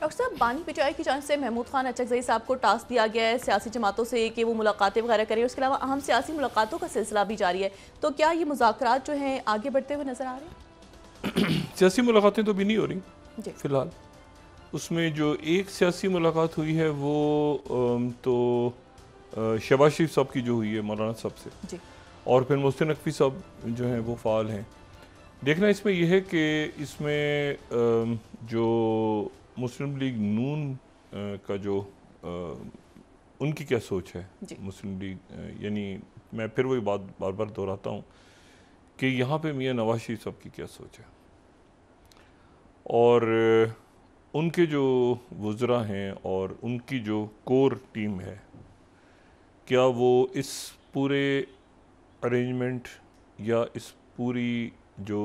Doctor साहब, बानी PTI की जानिब से महमूद खान अचकज़ई साहब को टास्क दिया गया है सियासी जमातों से कि वो मुलाकातें वगैरह करें। उसके अलावा अहम सियासी मुलाकातों का सिलसिला भी जारी है। तो क्या ये मुज़ाकरात जो हैं आगे बढ़ते हुए नज़र आ रहे हैं? सियासी मुलाकातें तो अभी नहीं हो रही जी फ़िलहाल। उसमें जो एक सियासी मुलाकात हुई है वो शहबाज शरीफ साहब की जो हुई है मौलाना साहब से, जी और फिर मोहसिन नकवी साहब जो हैं वो फ़ाल हैं। देखना इसमें यह है कि इसमें जो मुस्लिम लीग नून का जो उनकी क्या सोच है, जी मुस्लिम लीग यानी मैं फिर वही बात बार बार दोहराता हूँ कि यहाँ पे मियाँ नवाज शरीफ साहब की क्या सोच है, और उनके जो वज़रा हैं और उनकी जो कोर टीम है, क्या वो इस पूरे अरेंजमेंट या इस पूरी जो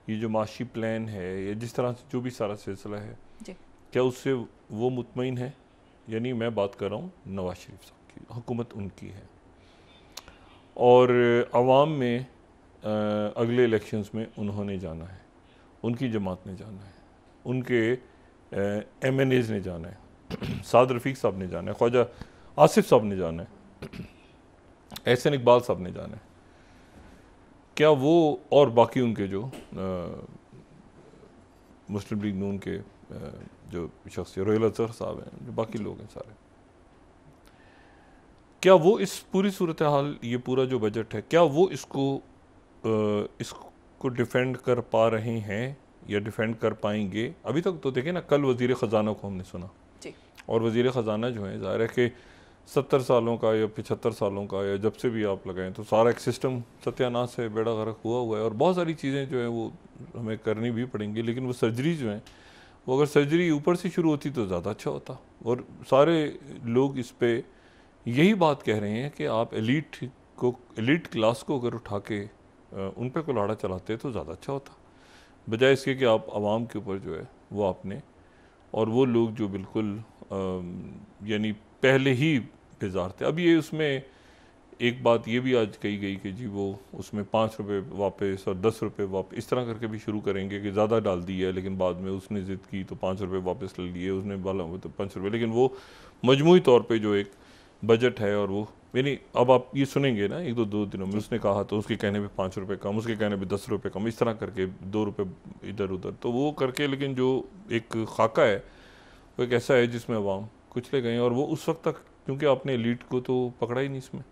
ये जो माशी प्लान है या जिस तरह से जो भी सारा सिलसिला है, जी क्या उससे वो मुतमईन है? यानी मैं बात कर रहा हूँ नवाज शरीफ साहब की, हुकूमत उनकी है, और अवाम में अगले इलेक्शंस में उन्होंने जाना है, उनकी जमात ने जाना है, उनके MNAs ने जाना है, साद रफ़ीक साहब ने जाना है, ख्वाजा आसिफ साहब ने जाना है, एहसन इकबाल साहब ने जाना है। क्या वो और बाकी उनके जो मुस्लिम लीग नून के जो शख्स रोहिल अज़हर साहब हैं, जो बाकी लोग हैं सारे, क्या वो इस पूरी सूरत हाल, ये पूरा जो बजट है, क्या वो इसको डिफेंड कर पा रहे हैं या डिफेंड कर पाएंगे? अभी तक तो देखें ना, कल वज़ीर ख़जाना को हमने सुना, जी और वज़ीर ख़जाना जो है ज़ाहिर है कि 70 सालों का या 75 सालों का या जब से भी आप लगाएं तो सारा एक सिस्टम सत्यानाश है, बेड़ा गर्क हुआ है, और बहुत सारी चीज़ें जो हैं वो हमें करनी भी पड़ेंगी। लेकिन वो सर्जरी जो हैं, वो अगर सर्जरी ऊपर से शुरू होती तो ज़्यादा अच्छा होता। और सारे लोग इस पर यही बात कह रहे हैं कि आप एलीट क्लास को अगर उठा के उन पर कुल्हाड़ा चलाते तो ज़्यादा अच्छा होता, बजाय इसके कि आप आवाम के ऊपर जो है वो आपने, और वो लोग जो बिल्कुल यानी पहले ही बेजार थे। अब ये उसमें एक बात ये भी आज कही गई कि जी वो उसमें 5 रुपये वापस और 10 रुपये वापस इस तरह करके भी शुरू करेंगे कि ज़्यादा डाल दी है, लेकिन बाद में उसने ज़िद की तो 5 रुपये वापस ले लिए, उसने बोला तो 5 रुपये, लेकिन वो मजमूई तौर पे जो एक बजट है, और वो यानी अब आप ये सुनेंगे ना एक दो दिनों में, जी उसने कहा तो उसके कहने पे 5 रुपये कम, उसके कहने पे 10 रुपये कम, इस तरह करके 2 रुपये इधर उधर, तो वो करके, लेकिन जो एक खाका है वो एक ऐसा है जिसमें अवाम कुचले गए, और वो उस वक्त तक, क्योंकि आपने एलीट को तो पकड़ा ही नहीं इसमें।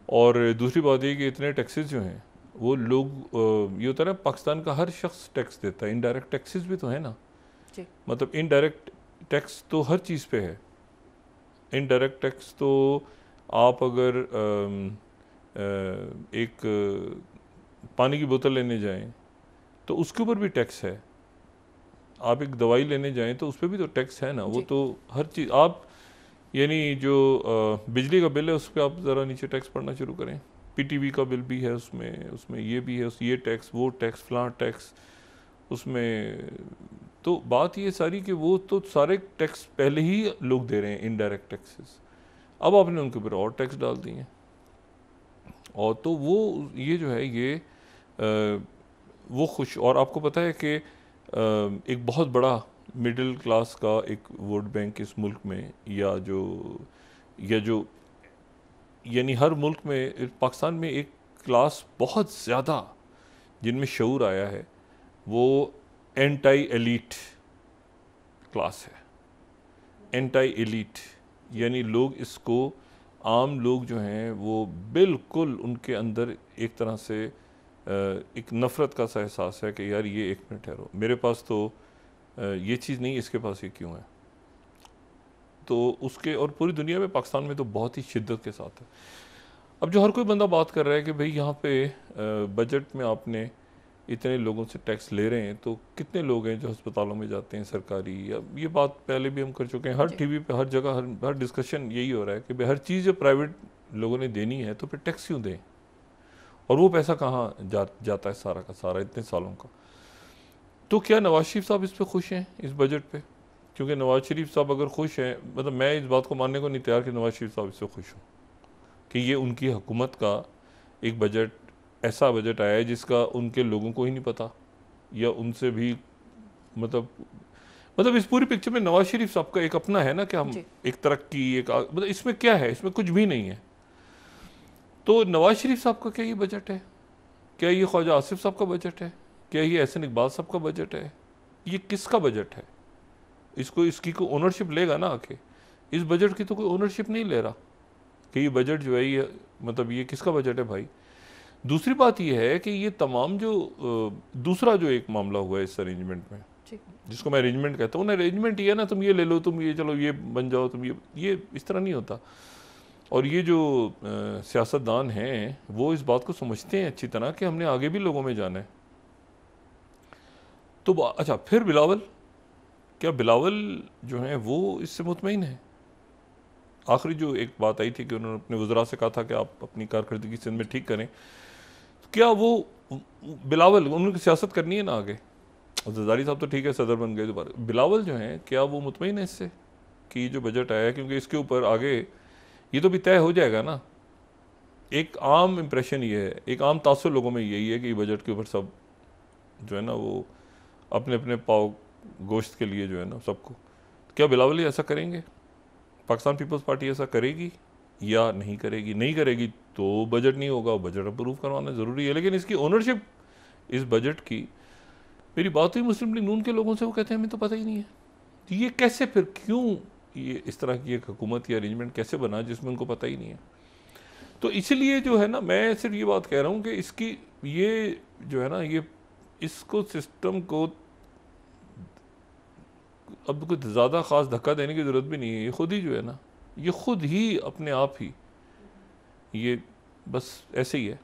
और दूसरी बात ये कि इतने टैक्सेस जो हैं वो लोग ये होता है ना, पाकिस्तान का हर शख्स टैक्स देता है, इनडायरेक्ट टैक्सेस भी तो है ना, जी मतलब इनडायरेक्ट टैक्स तो हर चीज़ पे है। इनडायरेक्ट टैक्स तो आप अगर एक पानी की बोतल लेने जाएं तो उसके ऊपर भी टैक्स है, आप एक दवाई लेने जाएं तो उस पर भी तो टैक्स है ना, वो जी तो हर चीज़ आप, यानी जो बिजली का बिल है उस पर आप ज़रा नीचे टैक्स पढ़ना शुरू करें, PTV का बिल भी है उसमें, उसमें ये भी है, उस ये टैक्स वो टैक्स फलां टैक्स उसमें। तो बात ये सारी कि वो तो सारे टैक्स पहले ही लोग दे रहे हैं, इनडायरेक्ट टैक्सेस, अब आपने उनके ऊपर और टैक्स डाल दिए हैं, और तो वो ये जो है ये वो खुश, और आपको पता है कि एक बहुत बड़ा मिडिल क्लास का एक वोट बैंक इस मुल्क में, या जो यानी हर मुल्क में, पाकिस्तान में एक क्लास बहुत ज़्यादा जिनमें शऊर आया है, वो एंटाई एलीट क्लास है। एंटाई एलीट यानी लोग इसको, आम लोग जो हैं वो बिल्कुल उनके अंदर एक तरह से एक नफ़रत का सा एहसास है कि यार ये एक मिनट ठहरो, मेरे पास तो ये चीज़ नहीं, इसके पास ये क्यों है? तो उसके, और पूरी दुनिया में पाकिस्तान में तो बहुत ही शिद्दत के साथ है। अब जो हर कोई बंदा बात कर रहा है कि भाई यहाँ पे बजट में आपने इतने लोगों से टैक्स ले रहे हैं, तो कितने लोग हैं जो अस्पतालों में जाते हैं सरकारी? अब ये बात पहले भी हम कर चुके हैं, हर जी TV पे हर जगह हर डिस्कशन यही हो रहा है कि भाई हर चीज़ जो प्राइवेट लोगों ने देनी है तो फिर टैक्स क्यों दें, और वो पैसा कहाँ जाता है सारा का सारा इतने सालों का? तो क्या नवाज शरीफ साहब इस पर खुश हैं, इस बजट पे? क्योंकि नवाज शरीफ साहब अगर खुश हैं, मतलब मैं इस बात को मानने को नहीं तैयार कि नवाज शरीफ साहब इससे खुश हों कि ये उनकी हुकूमत का एक बजट, ऐसा बजट आया है जिसका उनके लोगों को ही नहीं पता, या उनसे भी मतलब मतलब इस पूरी पिक्चर में नवाज शरीफ साहब का एक अपना है ना कि हम जी। एक तरक्की एक मतलब इसमें क्या है, इसमें कुछ भी नहीं है। तो नवाज शरीफ साहब का क्या ये बजट है? क्या ये ख्वाजा आसिफ साहब का बजट है? क्या ये एहसन इकबाल साहब का बजट है? ये किसका बजट है? इसको इसकी को ओनरशिप लेगा ना आके? इस बजट की तो कोई ओनरशिप नहीं ले रहा कि ये बजट जो है ये मतलब ये किसका बजट है भाई। दूसरी बात ये है कि ये तमाम जो दूसरा जो एक मामला हुआ है इस अरेंजमेंट में, ठीक। जिसको मैं अरेंजमेंट कहता हूँ ना, अरेंजमेंट ये है ना, तुम ये ले लो, तुम ये चलो ये बन जाओ, तुम ये इस तरह नहीं होता। और ये जो सियासतदान हैं वो इस बात को समझते हैं अच्छी तरह कि हमने आगे भी लोगों में जाना है। तो अच्छा, फिर बिलावल, क्या बिलावल जो हैं वो इससे मुतमईन है? आखिरी जो एक बात आई थी कि उन्होंने अपने वज़रा से कहा था कि आप अपनी कारकर्दगी सिंध में ठीक करें, तो क्या वो बिलावल, उन्होंने सियासत करनी है ना आगे? जरदारी साहब तो ठीक है सदर बन गए दोबारा, बिलावल जो हैं क्या वो मुतमईन है इससे कि ये जो बजट आया है, क्योंकि इसके ऊपर आगे ये तो भी तय हो जाएगा ना। एक आम इम्प्रेशन ये है, एक आम तासुर लोगों में यही है कि बजट के ऊपर सब जो है ना वो अपने अपने पाव गोश्त के लिए जो है ना सबको, क्या बिलावल ऐसा करेंगे? पाकिस्तान पीपल्स पार्टी ऐसा करेगी या नहीं करेगी? नहीं करेगी तो बजट नहीं होगा, बजट अप्रूव करवाना ज़रूरी है। लेकिन इसकी ओनरशिप इस बजट की, मेरी बात हुई मुस्लिम लीग नून के लोगों से, वो कहते हैं हमें तो पता ही नहीं है। तो ये कैसे, फिर क्यों ये इस तरह की एक हुकूमत या अरेंजमेंट कैसे बना जिसमें उनको पता ही नहीं है? तो इसलिए जो है ना, मैं सिर्फ ये बात कह रहा हूँ कि इसकी ये जो है ना, ये इसको सिस्टम को अब कुछ ज़्यादा ख़ास धक्का देने की ज़रूरत भी नहीं है। ये खुद ही जो है ना, ये खुद ही अपने आप ही ये बस ऐसे ही है,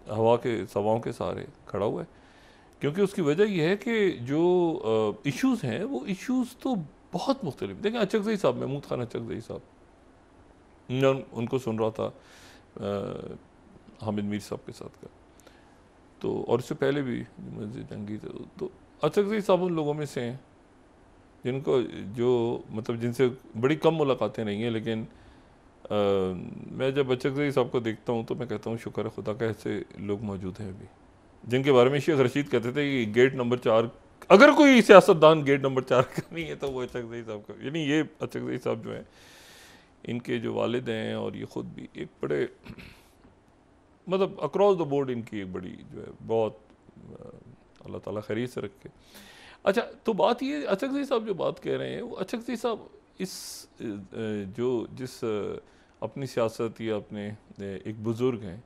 हवा के सवाओं के सहारे खड़ा हुआ है। क्योंकि उसकी वजह यह है कि जो इश्यूज़ हैं वो इश्यूज़ तो बहुत मुख्तलिफ। देखें अचकज़ई साहब, महमूद खान अचकज़ई साहब, मैं उनको सुन रहा था हामिद मीर साहब के साथ का, तो और इससे पहले भी मस्जिद जंगी, तो अचकज़ई साहब उन लोगों में से हैं जिनको जो मतलब जिनसे बड़ी कम मुलाकातें नहीं हैं, लेकिन मैं जब अचकज़ई साहब को देखता हूँ तो मैं कहता हूँ शुक्र है खुदा का ऐसे लोग मौजूद हैं अभी, जिनके बारे में शेख रशीद कहते थे कि गेट नंबर 4, अगर कोई सियासतदान गेट नंबर 4 का नहीं है तो वो अचकज़ई साहब का। यानी ये अचकज़ई साहब जो हैं, इनके जो वालिद हैं और ये ख़ुद भी एक बड़े मतलब अक्रॉस द बोर्ड इनकी एक बड़ी जो है बहुत अल्लाह ताला खैरियत से रखे। अच्छा, तो बात ये अचकज़ई साहब जो बात कह रहे हैं, वो अचकज़ई साहब इस जो जिस अपनी सियासत या अपने एक बुज़ुर्ग हैं,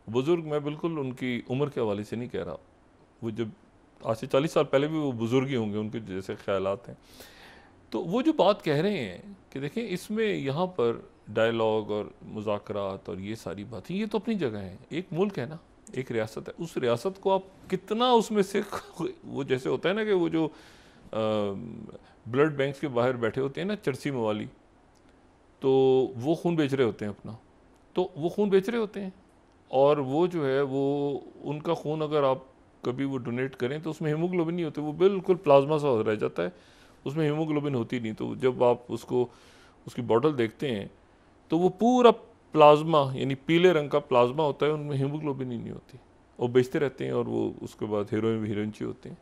बुज़ुर्ग मैं बिल्कुल उनकी उम्र के हवाले से नहीं कह रहा, वो जब आज से 40 साल पहले भी वो बुज़ुर्ग ही होंगे, उनके जैसे ख्यालात हैं। तो वो जो बात कह रहे हैं कि देखें इसमें यहाँ पर डायलॉग और मुज़ाकरात और ये सारी बातें, ये तो अपनी जगह हैं। एक मुल्क है ना, एक रियासत है, उस रियासत को आप कितना उसमें से वो जैसे होता है ना कि वो जो ब्लड बैंक्स के बाहर बैठे होते हैं ना चर्ची मवाली, तो वो खून बेच रहे होते हैं अपना, तो वो खून बेच रहे होते हैं, और वो जो है वो उनका खून अगर आप कभी वो डोनेट करें तो उसमें हीमोग्लोबिन नहीं होते, वो बिल्कुल प्लाज्मा सा रह जाता है, उसमें हीमोग्लोबिन होती नहीं। तो जब आप उसको उसकी बॉटल देखते हैं तो वो पूरा प्लाज्मा यानी पीले रंग का प्लाज्मा होता है, उनमें हीमोग्लोबिन ही नहीं होती, वो बेचते रहते हैं, और वो उसके बाद हीरोइनची होते हैं।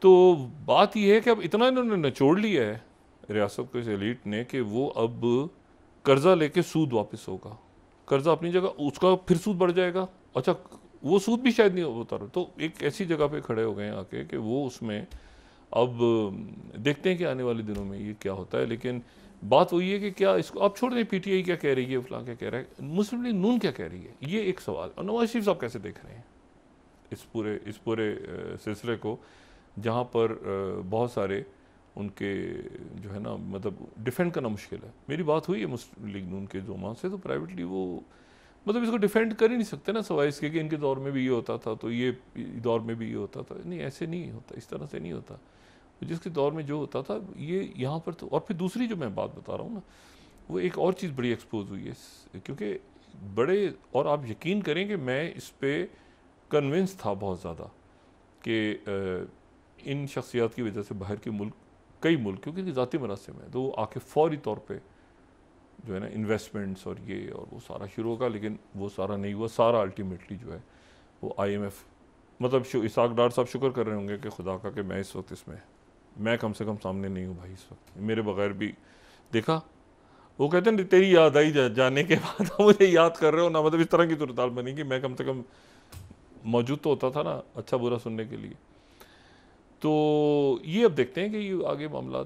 तो बात यह है कि अब इतना इन्होंने निचोड़ लिया है रियासत को, इस एलीट ने, कि वो अब कर्जा लेके सूद वापस होगा, कर्जा अपनी जगह, उसका फिर सूद बढ़ जाएगा। अच्छा, वो सूद भी शायद नहीं होता रहा, तो एक ऐसी जगह पे खड़े हो गए हैं आके कि वो उसमें अब देखते हैं कि आने वाले दिनों में ये क्या होता है। लेकिन बात वही है कि क्या इसको आप छोड़ दें, पीटीआई क्या कह रही है, फलां क्या कह रहा है, मुस्लिम लीग नून क्या कह रही है, ये एक सवाल। और नवाज शरीफ साहब कैसे देख रहे हैं इस पूरे सिलसिले को, जहाँ पर बहुत सारे उनके जो है ना मतलब डिफेंड करना मुश्किल है। मेरी बात हुई है मुस्लिम लीग नून के जोमा से, तो प्राइवेटली वो मतलब इसको डिफेंड कर ही नहीं सकते ना, सवाए इसके कि इनके दौर में भी ये होता था तो ये दौर में भी ये होता था। नहीं, ऐसे नहीं होता, इस तरह से नहीं होता। जिसके दौर में जो होता था ये यहाँ पर तो। और फिर दूसरी जो मैं बात बता रहा हूँ ना, वो एक और चीज़ बड़ी एक्सपोज हुई है, क्योंकि बड़े, और आप यकीन करें कि मैं इस पर कन्विंस था बहुत ज़्यादा कि इन शख्सियात की वजह से बाहर के मुल्क, कई मुल्क, क्योंकि ज़ाती मरासिम है, तो वो आके फौरी तौर पे जो है ना इन्वेस्टमेंट्स और ये और वो सारा शुरू होगा। लेकिन वो सारा नहीं हुआ, सारा अल्टीमेटली जो है वो IMF, मतलब इसाक डार साहब शुक्र कर रहे होंगे कि खुदा का कि मैं इस वक्त इसमें मैं कम से कम सामने नहीं हूँ भाई इस वक्त, मेरे बगैर भी देखा। वो कहते हैं तेरी याद आई जाने के बाद मुझे याद कर रहे हो ना, मतलब इस तरह की सूरत हाल बनी कि मैं कम से कम मौजूद तो होता था ना अच्छा बुरा सुनने के लिए। तो ये अब देखते हैं कि ये आगे मामला,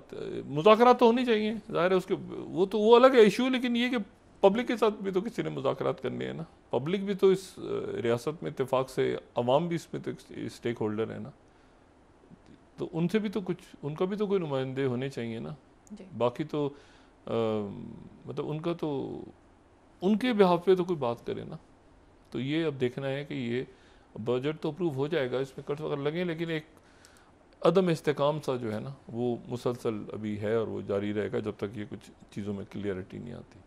मुज़ाकरात तो होनी चाहिए, ज़ाहिर है उसके वो अलग है इशू, लेकिन ये कि पब्लिक के साथ भी तो किसी ने मुज़ाकरात करने हैं ना, पब्लिक भी तो इस रियासत में इत्तेफाक से, अवाम भी इसमें तो स्टेक होल्डर है ना, तो उनसे भी तो कुछ, उनका भी तो कोई नुमाइंदे होने चाहिए ना। बाकी तो मतलब उनका तो, उनके बिहाफ पे तो कोई बात करे ना। तो ये अब देखना है कि ये बजट तो अप्रूव हो जाएगा, इसमें कट वगैरह लगे, लेकिन एक अदम इस्तेकाम सा जो है ना वो मुसलसल अभी है और वो जारी रहेगा जब तक ये कुछ चीज़ों में क्लियरिटी नहीं आती।